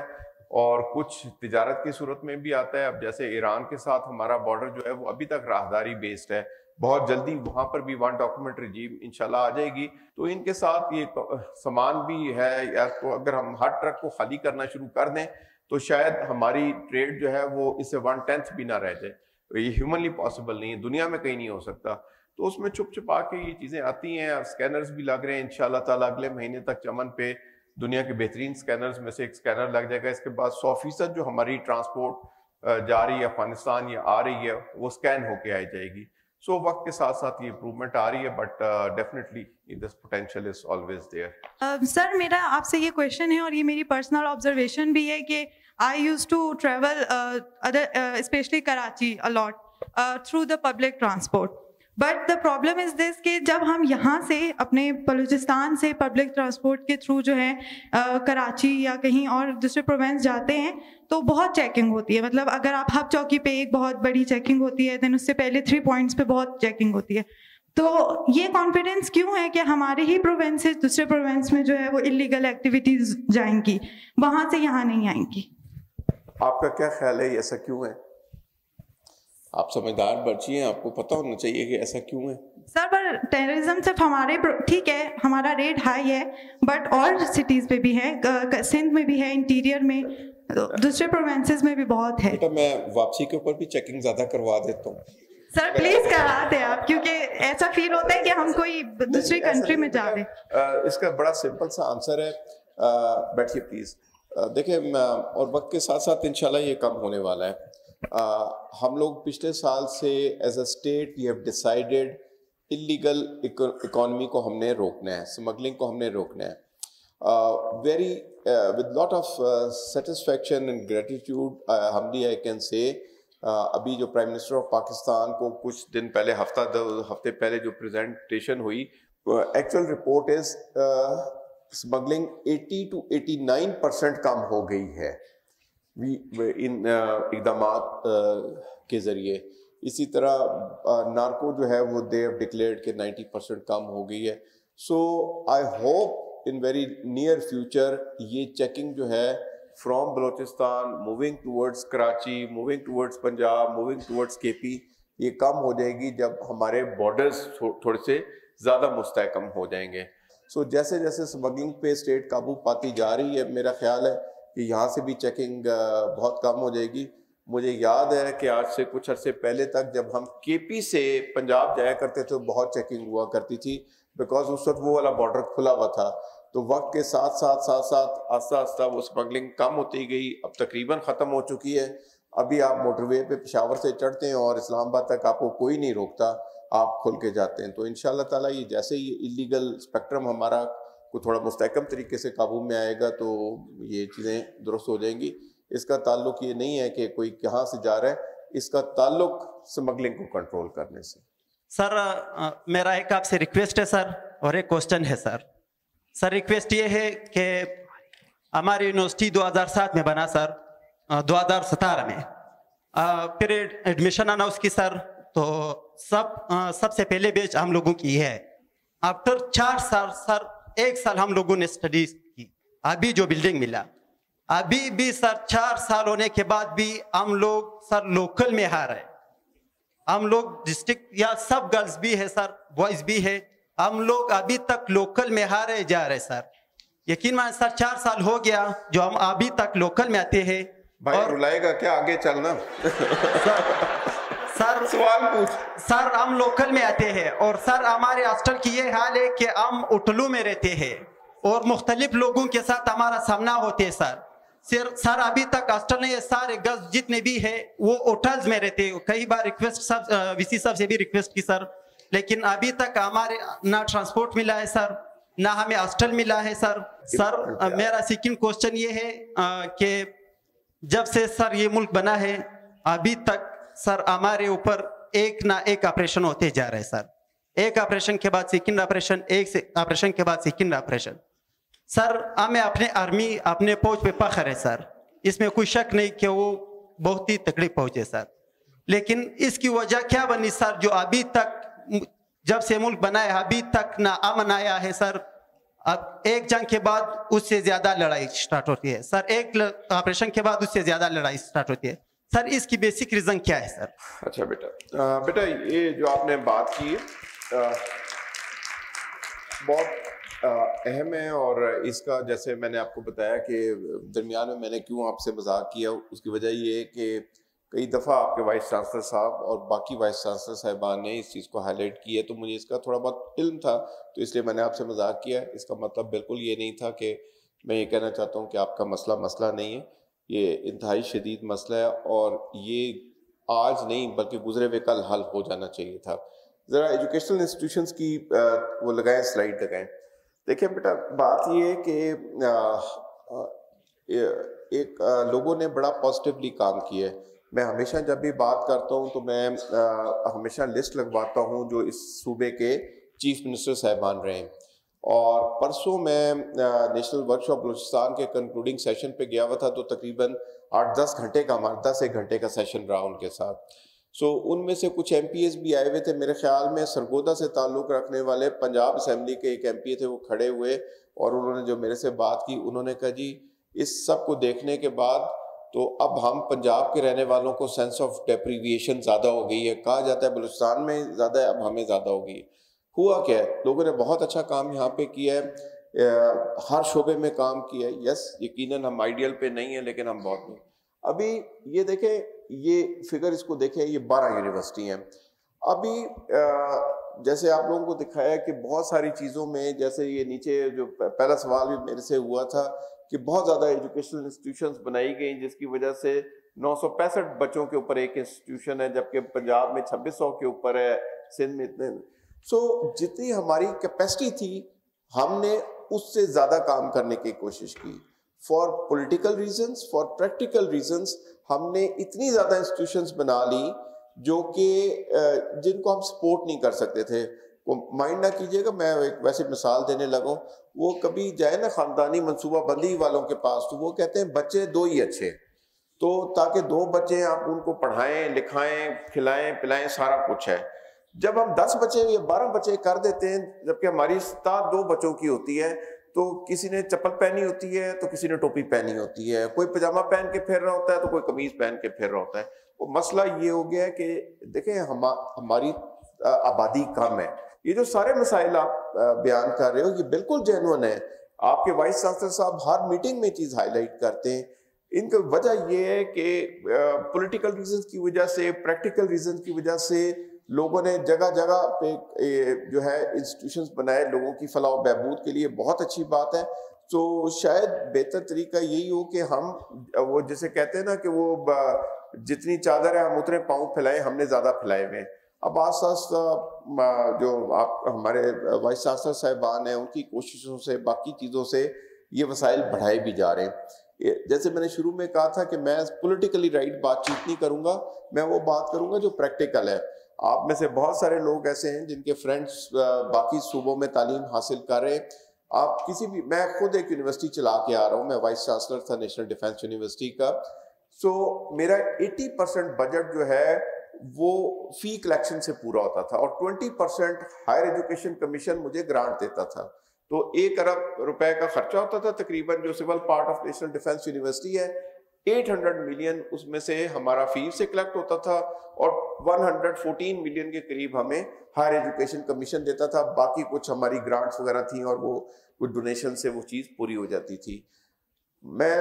اور کچھ تجارت کی صورت میں بھی آتا ہے. اب جیسے ایران کے ساتھ ہمارا بارڈر جو ہے وہ ابھی تک راہداری بیسڈ ہے, بہت جلدی وہاں پر بھی 1 ڈاکومنٹ رجیم انشاءاللہ آ جائے گی. تو ان کے ساتھ یہ سامان بھی ہے, یا تو اگر ہم ہر ٹرک کو خالی کرنا شروع کر دیں تو شاید ہماری ٹریڈ جو ہے وہ اس سے 1/10 بھی نہ رہ جائے. یہ ہیومنلی پاسبل نہیں ہے, دنیا میں کہیں نہیں ہو سکتا. تو اس میں چھپ چھپا کے یہ چیزیں آتی ہیں. اسکینرز بھی لگ رہے ہیں انشاءاللہ تعالیٰ اگلے مہینے تک چمن پہ دنیا کے بہترین اسکینرز میں سے ایک اسکینر لگ جائے گا. اس کے بعد 100% جو ہماری ٹرانسپورٹ جا رہی ہے افغانستان یا آ رہی ہے وہ اسکین ہو کے آئی جائے گی. سو وقت کے ساتھ ساتھ یہ امپروومنٹ آ رہی ہے, but definitely this potential is always there. Sir میرا آپ سے یہ کویشچن ہے اور یہ میری پرسنل آبزرویشن بھی ہے کہ I use to travel especially Karachi a lot through the public transport. But the problem is this کہ جب ہم یہاں سے اپنے بلوچستان سے پبلک ٹرانسپورٹ کے تھرو جو ہے کراچی یا کہیں اور دوسرے پروونس جاتے ہیں تو بہت چیکنگ ہوتی ہے. مطلب اگر آپ ہب چوکی پہ ایک بہت بڑی چیکنگ ہوتی ہے, دین اس سے پہلے 3 پوائنٹس پہ بہت چیکنگ ہوتی ہے. تو یہ کانفیڈنس کیوں ہے کہ ہمارے ہی پروونس سے دوسرے پروونس میں جو ہے وہ انلیگل ایکٹیویٹیز جائیں گی, وہاں سے یہاں نہیں آئیں گی؟ آپ کا کیا خیال ہے ایسا کیوں ہے؟ آپ سمجھدار بچی ہیں, آپ کو پتہ ہونا چاہیے کہ ایسا کیوں ہے. سر پر ٹیررزم صرف ہمارے, ٹھیک ہے ہمارا ریٹ ہائی ہے, بٹ اور سٹیز پہ بھی ہے, سندھ میں بھی ہے, انٹیریئر میں, دوسرے پروونسز میں بھی بہت ہے. بیٹا میں واپسی کے اوپر بھی چیکنگ زیادہ کروا دیتا ہوں. سر پلیز کرا دیں آپ, کیونکہ ایسا فیل ہوتا ہے کہ ہم کوئی دوسری کنٹری میں جا رہے ہیں. اس کا بڑا سمپل سا آنسر ہے, بیٹھیے پلیز. دیکھیں اور وقت کے ساتھ ساتھ انشاءاللہ یہ کم ہونے والا ہے. ہم لوگ پچھلے سال سے as a state we have decided illegal economy کو ہم نے روکنا ہے, اسمگلنگ کو ہم نے روکنا ہے. Very with lot of satisfaction and gratitude حمدی آئی کین سے, ابھی جو پرائم منسٹر آف پاکستان کو کچھ دن پہلے, دو ہفتے پہلے جو پریزنٹیشن ہوئی, actual report is smuggling 80 to 89% کم ہو گئی ہے ان اقدامات کے ذریعے. اسی طرح نارکو جو ہے وہ دے ہیو ڈکلیئرڈ کہ 90% کم ہو گئی ہے. So I hope in very near future یہ چیکنگ جو ہے from Balochistan moving towards Karachi, moving towards Punjab, moving towards K P, یہ کم ہو جائے گی جب ہمارے بارڈرز تھوڑے سے زیادہ مستحکم ہو جائیں گے. سو جیسے جیسے اسمگلنگ پہ اسٹیٹ قابو پاتی جا رہی ہے, میرا خیال ہے کہ یہاں سے بھی چیکنگ بہت کم ہو جائے گی. مجھے یاد ہے کہ آج سے کچھ عرصے پہلے تک جب ہم کے پی سے پنجاب جایا کرتے تھے بہت چیکنگ ہوا کرتی تھی, بیکاز اس وقت وہ والا بارڈر کھلا ہوا تھا. تو وقت کے ساتھ ساتھ آہستہ آہستہ وہ اسمگلنگ کم ہوتی گئی, اب تقریباً ختم ہو چکی ہے. ابھی آپ موٹر وے پہ پشاور سے چڑھتے ہیں اور اسلام آباد تک آپ کو کوئی نہیں روکتا, آپ کھل کے جاتے ہیں. تو انشاءاللہ تعالیٰ یہ جیسے ہی اللیگل اسپیکٹرم ہمارا کو تھوڑا مستحکم طریقے سے قابو میں آئے گا تو یہ چیزیں درست ہو جائیں گی. اس کا تعلق یہ نہیں ہے کہ کوئی کہاں سے جا رہا ہے, اس کا تعلق اسمگلنگ کو کنٹرول کرنے سے. سر میرا ایک آپ سے ریکویسٹ ہے سر, اور ایک کوسچن ہے سر. سر ریکویسٹ یہ ہے کہ ہماری یونیورسٹی 2007 میں بنا سر, 2017 میں پھر ایڈمیشن اناؤنس کی سر, تو سب سے پہلے بیچ ہم لوگوں کی ہے. آفٹر 4 سال سر, 1 سال ہم لوگوں نے اسٹڈیز کی, ابھی جو بلڈنگ ملا, ابھی بھی سر 4 سال ہونے کے بعد بھی ہم لوگ سر لوکل میں آ رہے. ہم لوگ ڈسٹرکٹ یا سب گرلز بھی ہے سر, بوائز بھی ہے, ہم لوگ ابھی تک لوکل میں آ رہے جا رہے سر. یقین مانیں سر 4 سال ہو گیا جو ہم ابھی تک لوکل میں آتے ہیں. بھائی رلائے گا کیا آگے چلنا؟ سر سوال پوچھ. سر ہم لوکل میں آتے ہیں, اور سر ہمارے ہاسٹل کی یہ حال ہے کہ ہم اٹلو میں رہتے ہیں اور مختلف لوگوں کے ساتھ ہمارا سامنا ہوتے ہے سر. سر ابھی تک ہاسٹل نے سارے گز جتنے بھی ہے وہ ہوٹلز میں رہتے ہیں. کئی بار ریکویسٹ وی سی صاحب سے بھی ریکویسٹ کی سر, لیکن ابھی تک ہمارے نہ ٹرانسپورٹ ملا ہے سر, نہ ہمیں ہاسٹل ملا ہے سر. سر میرا سیکنڈ کوسچن یہ ہے کہ جب سے سر یہ ملک بنا ہے ابھی تک سر ہمارے اوپر ایک نہ ایک آپریشن ہوتے جا رہے سر. ایک آپریشن کے بعد سیکنڈ آپریشن, ایک آپریشن کے بعد سیکنڈ آپریشن. سر ہمیں اپنے آرمی اپنے فوج پہ فخر ہے سر, اس میں کوئی شک نہیں کہ وہ بہت ہی تکڑی فوج ہے سر. لیکن اس کی وجہ کیا بنی سر, جو ابھی تک جب سے ملک بنا ہے ابھی تک نہ امن آیا ہے سر. اب ایک جنگ کے بعد اس سے زیادہ لڑائی سٹارٹ ہوتی ہے سر, ایک آپریشن کے بعد اس سے زیادہ لڑائی سٹارٹ ہوتی ہے سر. اس کی بیسک ریزن کیا ہے سر؟ اچھا بیٹا یہ جو آپ نے بات کی بہت اہم ہے, اور اس کا جیسے میں نے آپ کو بتایا کہ درمیان میں نے کیوں آپ سے مذاق کیا, اس کی وجہ یہ ہے کہ کئی دفعہ آپ کے وائس چانسلر صاحب اور باقی وائس چانسلر صاحبان نے اس چیز کو ہائی لائٹ کی ہے, تو مجھے اس کا تھوڑا بہت علم تھا, تو اس لیے میں نے آپ سے مذاق کیا. اس کا مطلب بالکل یہ نہیں تھا کہ میں یہ کہنا چاہتا ہوں کہ آپ کا مسئلہ نہیں ہے. یہ انتہائی شدید مسئلہ ہے, اور یہ آج نہیں بلکہ گزرے ہوئے کل حل ہو جانا چاہیے تھا. ذرا ایجوکیشنل انسٹیٹیوشنز کی وہ لگائیں, سلائڈ لگائیں. دیکھیں بیٹا بات یہ ہے کہ ایک لوگوں نے بڑا پازیٹیولی کام کیا ہے. میں ہمیشہ جب بھی بات کرتا ہوں تو میں ہمیشہ لسٹ لگواتا ہوں جو اس صوبے کے چیف منسٹر صاحبان رہے ہیں, اور پرسوں میں نیشنل ورکشاپ بلوچستان کے کنکلوڈنگ سیشن پہ گیا ہوا تھا, تو تقریباً 8-10 گھنٹے کا 10 گھنٹے کا سیشن رہا ان کے ساتھ. سو ان میں سے کچھ MPs بھی آئے ہوئے تھے. میرے خیال میں سرگودا سے تعلق رکھنے والے پنجاب اسمبلی کے ایک MP تھے, وہ کھڑے ہوئے اور انہوں نے جو میرے سے بات کی, انہوں نے کہا جی اس سب کو دیکھنے کے بعد تو اب ہم پنجاب کے رہنے والوں کو سینس آف ڈیپریویشن زیادہ ہو گئی ہے. کہا جاتا ہے بلوچستان میں زیادہ ہے, اب ہمیں زیادہ ہو گئی ہے. ہوا کیا ہے, لوگوں نے بہت اچھا کام یہاں پہ کیا ہے, ہر شعبے میں کام کیا ہے. یس یقیناً ہم آئیڈیل پہ نہیں ہیں لیکن ہم بہت نہیں. ابھی یہ دیکھیں, یہ فگر اس کو دیکھیں, یہ 12 یونیورسٹی ہیں. ابھی جیسے آپ لوگوں کو دکھایا کہ بہت ساری چیزوں میں, جیسے یہ نیچے جو پہلا سوال بھی میرے سے ہوا تھا کہ بہت زیادہ ایجوکیشنل انسٹیٹیوشنز بنائی گئیں جس کی وجہ سے 965 بچوں کے اوپر ایک انسٹیٹیوشن ہے, جبکہ پنجاب میں 2600 کے اوپر ہے, سندھ میں اتنے. سو جتنی ہماری کیپیسٹی تھی ہم نے اس سے زیادہ کام کرنے کی کوشش کی. For political reasons, for practical reasons ہم نے اتنی زیادہ انسٹیٹیوشنز بنا لی جو کہ جن کو ہم سپورٹ نہیں کر سکتے تھے. مائنڈ نہ کیجیے گا, میں ایک ویسے مثال دینے لگوں, وہ کبھی جائے نا خاندانی منصوبہ بندی والوں کے پاس تو وہ کہتے ہیں بچے 2 ہی اچھے, تو تاکہ 2 بچے آپ ان کو پڑھائیں لکھائیں کھلائیں پلائیں سارا کچھ ہے. جب ہم 10 بچے یا 12 بچے کر دیتے ہیں, جبکہ ہماری استاد 2 بچوں کی ہوتی ہے, تو کسی نے چپل پہنی ہوتی ہے تو کسی نے ٹوپی پہنی ہوتی ہے, کوئی پجامہ پہن کے پھر رہا ہوتا ہے تو کوئی قمیض پہن کے پھر رہا ہوتا ہے. وہ مسئلہ یہ ہو گیا ہے کہ دیکھیں ہماری آبادی کم ہے. یہ جو سارے مسائل آپ بیان کر رہے ہو یہ بالکل جینوئن ہے. آپ کے وائس چانسلر صاحب ہر میٹنگ میں چیز ہائی لائٹ کرتے ہیں. ان کی وجہ یہ ہے کہ پولیٹیکل ریزنز کی وجہ سے, پریکٹیکل ریزنز کی وجہ سے لوگوں نے جگہ جگہ پہ جو ہے انسٹیٹیوشنز بنائے لوگوں کی فلاح و بہبود کے لیے. بہت اچھی بات ہے. تو شاید بہتر طریقہ یہی ہو کہ ہم وہ جسے کہتے ہیں نا کہ وہ جتنی چادر ہے ہم اتنے پاؤں پھیلائیں, ہم نے زیادہ پھیلائے ہوئے. اب آس پاس جو آپ ہمارے وائس چانسلر صاحبان ہیں ان کی کوششوں سے باقی چیزوں سے یہ وسائل بڑھائے بھی جا رہے ہیں. جیسے میں نے شروع میں کہا تھا کہ میں پولیٹیکلی رائٹ بات چیت نہیں کروں گا, میں وہ بات کروں گا جو پریکٹیکل ہے. آپ میں سے بہت سارے لوگ ایسے ہیں جن کے فرینڈس باقی صوبوں میں تعلیم حاصل کر رہے ہیں. آپ کسی بھی, میں خود ایک یونیورسٹی چلا کے آ رہا ہوں, میں وائس چانسلر تھا نیشنل ڈیفنس یونیورسٹی کا. سو میرا 80% بجٹ جو ہے وہ فی کلیکشن سے پورا ہوتا تھا اور 20% ہائر ایجوکیشن کمیشن مجھے گرانٹ دیتا تھا. تو 1 ارب روپے کا خرچہ ہوتا تھا تقریباً, جو civil part of national defence university ہے. 800 ملین اس میں سے ہمارا فی سے کلیکٹ ہوتا تھا اور 114 ملین کے قریب ہمیں ہائر ایجوکیشن کمیشن دیتا تھا. باقی کچھ ہماری گرانٹس وغیرہ تھیں اور وہ کچھ ڈونیشن سے وہ چیز پوری ہو جاتی تھی. میں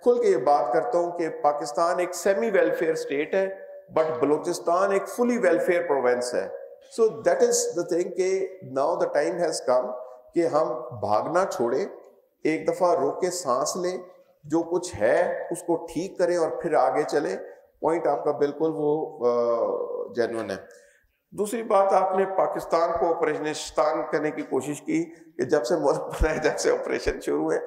کھل کے یہ بات کرتا ہوں کہ پاکستان ایک سیمی ویلفیئر اسٹیٹ ہے بٹ بلوچستان ایک فلی ویلفیئر پروونس ہے. So that is the thing کہ now the time has come کہ ہم بھاگنا چھوڑیں, ایک دفعہ روک کے سانس لیں, جو کچھ ہے اس کو ٹھیک کریں اور پھر آگے چلیں. پوائنٹ آپ کا بالکل وہ جینوئن ہے. دوسری بات, آپ نے پاکستان کو آپریشنستان کرنے کی کوشش کی کہ جب سے ملک بنا ہے جب سے آپریشن شروع ہے.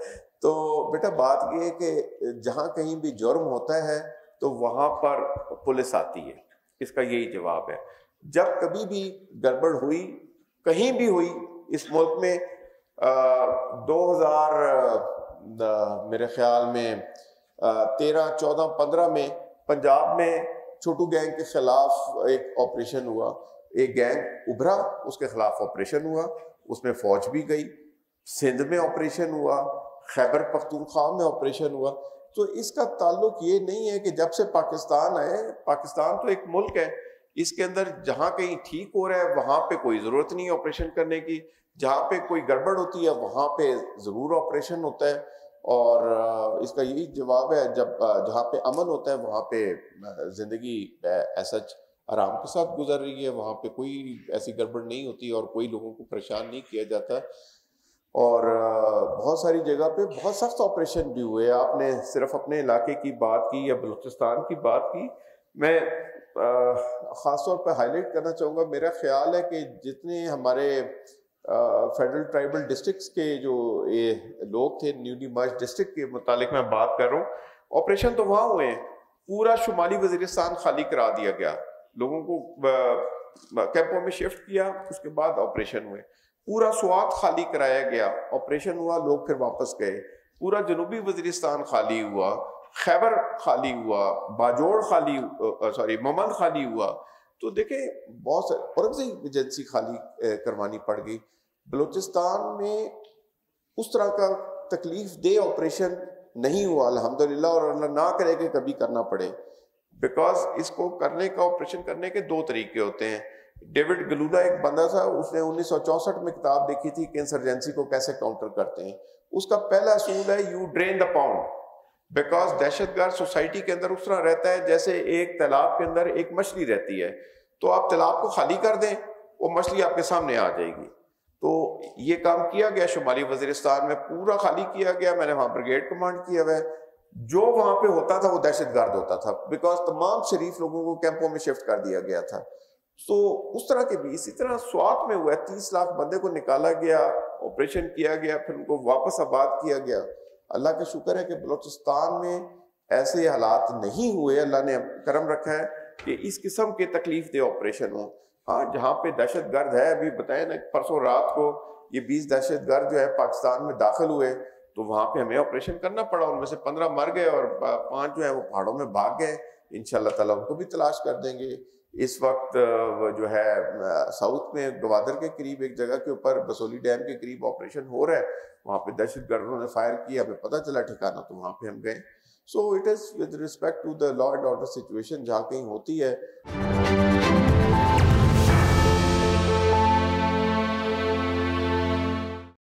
تو بیٹا بات یہ ہے کہ جہاں کہیں بھی جرم ہوتا ہے تو وہاں پر پولیس آتی ہے, اس کا یہی جواب ہے. جب کبھی بھی گڑبڑ ہوئی کہیں بھی ہوئی اس ملک میں, 2000 میرے خیال میں 13, 14, 15 میں پنجاب میں چھوٹو گینگ کے خلاف ایک آپریشن ہوا, ایک گینگ ابھرا, اس کے خلاف آپریشن ہوا, اس میں فوج بھی گئی. سندھ میں آپریشن ہوا, خیبر پختونخوا میں آپریشن ہوا. تو اس کا تعلق یہ نہیں ہے کہ جب سے پاکستان آئے, پاکستان تو ایک ملک ہے, اس کے اندر جہاں کہیں ٹھیک ہو رہا ہے وہاں پہ کوئی ضرورت نہیں آپریشن کرنے کی, جہاں پہ کوئی گڑبڑ ہوتی ہے وہاں پہ ضرور آپریشن ہوتا ہے. اور اس کا یہی جواب ہے, جب جہاں پہ امن ہوتا ہے وہاں پہ زندگی ایسا آرام کے ساتھ گزر رہی ہے, وہاں پہ کوئی ایسی گڑبڑ نہیں ہوتی اور کوئی لوگوں کو پریشان نہیں کیا جاتا. اور بہت ساری جگہ پہ بہت سخت آپریشن بھی ہوئے. آپ نے صرف اپنے علاقے کی بات کی یا بلوچستان کی بات کی, میں خاص طور پہ ہائی لائٹ کرنا چاہوں گا. میرا خیال ہے کہ جتنے ہمارے فیڈرل ٹرائبل ڈسٹرکٹس کے جو لوگ تھے, نیولی مرج ڈسٹرکٹ کے متعلق میں بات کر رہا ہوں, آپریشن تو وہاں ہوئے ہیں. پورا شمالی وزیرستان خالی کرا دیا گیا, لوگوں کو کیمپوں میں شفٹ کیا, اس کے بعد آپریشن ہوئے. پورا سوات خالی کرایا گیا, آپریشن ہوا, لوگ پھر واپس گئے. پورا جنوبی وزیرستان خالی ہوا, خیبر خالی ہوا, باجوڑ خالی مومند خالی ہوا. تو دیکھیں بہت سارے اورنگزیب ایجنسی خالی کروانی پڑ گئی. بلوچستان میں اس طرح کا تکلیف دہ آپریشن نہیں ہوا الحمدللہ, اور اللہ نہ کرے کہ کبھی کرنا پڑے, بیکاز اس کو کرنے کا آپریشن کرنے کے دو طریقے ہوتے ہیں. ڈیوڈ گلولا ایک بندہ تھا, اس نے 1964 میں کتاب دیکھی تھی کہ انسرجنسی کو کیسے کاؤنٹر کرتے ہیں. اس کا پہلا اصول ہے you drain the pound, because دہشت گرد سوسائٹی کے اندر اس طرح رہتا ہے جیسے ایک تالاب کے اندر ایک مچھلی رہتی ہے. تو آپ تالاب کو خالی کر دیں, وہ مچھلی آپ کے سامنے آ جائے گی. تو یہ کام کیا گیا شمالی وزیرستان میں, پورا خالی کیا گیا. میں نے وہاں بریگیڈ کمانڈ کیا ہوا ہے. جو وہاں پہ ہوتا تھا وہ دہشت گرد ہوتا تھا, بیکاز تمام شریف لوگوں کو کیمپوں میں شفٹ کر دیا گیا تھا. تو اس طرح کے بھی اسی طرح سوات میں ہوا ہے, 30 لاکھ بندے کو نکالا گیا, آپریشن کیا گیا, پھر ان کو واپس آباد کیا گیا. اللہ کا شکر ہے کہ بلوچستان میں ایسے حالات نہیں ہوئے. اللہ نے کرم رکھا ہے کہ اس قسم کے تکلیف دہ آپریشن ہوں. ہاں جہاں پہ دہشت گرد ہے, ابھی بتائیں نا پرسوں رات کو یہ 20 دہشت گرد جو ہے پاکستان میں داخل ہوئے, تو وہاں پہ ہمیں آپریشن کرنا پڑا. ان میں سے 15 مر گئے اور 5 جو ہے وہ پہاڑوں میں بھاگ گئے. انشاءاللہ تعالیٰ ان کو بھی تلاش کر دیں گے. اس وقت جو ہے ساؤتھ میں گوادر کے قریب ایک جگہ کے اوپر بسولی ڈیم کے قریب آپریشن ہو رہا ہے, وہاں پہ دہشت گردوں نے فائر کیا, ہمیں پتہ چلا ٹھکانا, تو وہاں پہ ہم گئے. So it is with respect to the law and order situation جہاں کہیں ہوتی ہے.